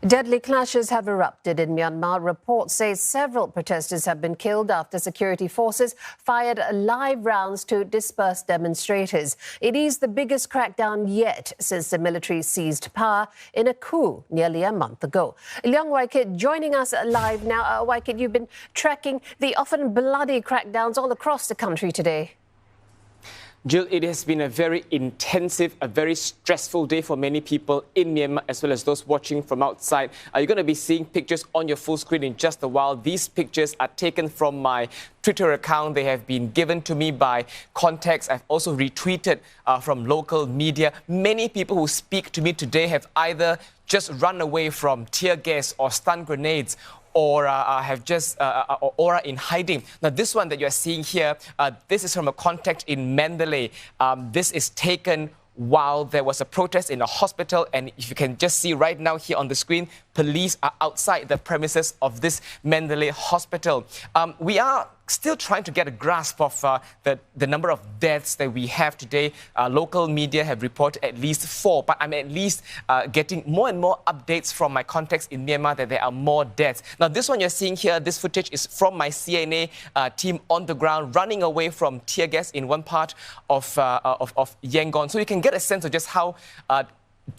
Deadly clashes have erupted in Myanmar. Reports say several protesters have been killed after security forces fired live rounds to disperse demonstrators. It is the biggest crackdown yet since the military seized power in a coup nearly a month ago. Leong joining us live now. Waikit, you've been tracking the often bloody crackdowns all across the country today. Jill, it has been a very intensive, a very stressful day for many people in Myanmar as well as those watching from outside. You're going to be seeing pictures on your full screen in just a while. These pictures are taken from my Twitter account. They have been given to me by contacts. I've also retweeted from local media. Many people who speak to me today have either just run away from tear gas or stun grenades or have just or are in hiding. Now, this one that you're seeing here, this is from a contact in Mandalay. This is taken while there was a protest in a hospital, and if you can just see right now here on the screen, police are outside the premises of this Mandalay hospital. We are still trying to get a grasp of the number of deaths that we have today. Local media have reported at least 4, but I'm at least getting more and more updates from my contacts in Myanmar that there are more deaths. Now, this one you're seeing here, this footage is from my CNA team on the ground running away from tear gas in one part of Yangon. So you can get a sense of just how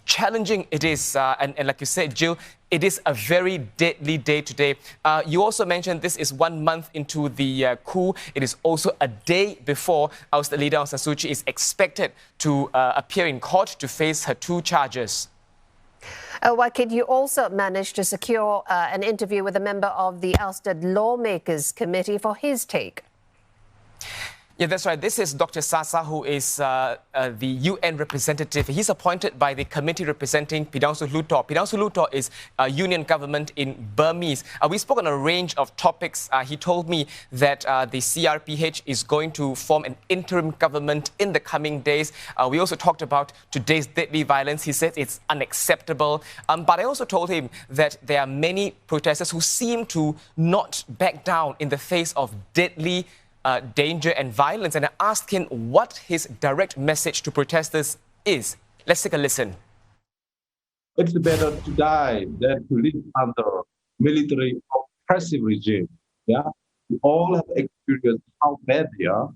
challenging it is, and like you said, Jill, it is a very deadly day today. You also mentioned this is 1 month into the coup. It is also a day before our state leader Aung San Suu Kyi is expected to appear in court to face her 2 charges. Waikit, you also managed to secure an interview with a member of the ousted lawmakers committee for his take. Yeah, that's right. This is Dr. Sasa, who is the UN representative. He's appointed by the committee representing Pidang Sulutor. Pidang Sulutor is a union government in Burmese. We spoke on a range of topics. He told me that the CRPH is going to form an interim government in the coming days. We also talked about today's deadly violence. He said it's unacceptable. But I also told him that there are many protesters who seem to not back down in the face of deadly danger and violence, and I asked him what his direct message to protesters is. Let's take a listen. It's better to die than to live under military oppressive regime. Yeah, we all have experienced how bad they are.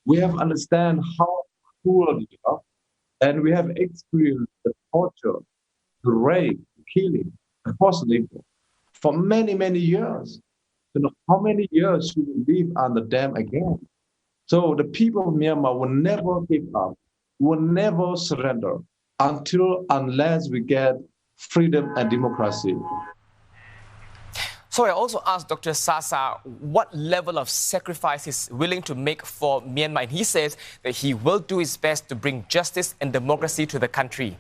We have understand how cruel they are, and we have experienced the torture, the rape, the killing, the forced labor for many years. You know, how many years should we live under them again? So the people of Myanmar will never give up, will never surrender unless we get freedom and democracy. So I also asked Dr. Sasa what level of sacrifice he's willing to make for Myanmar. And he says that he will do his best to bring justice and democracy to the country.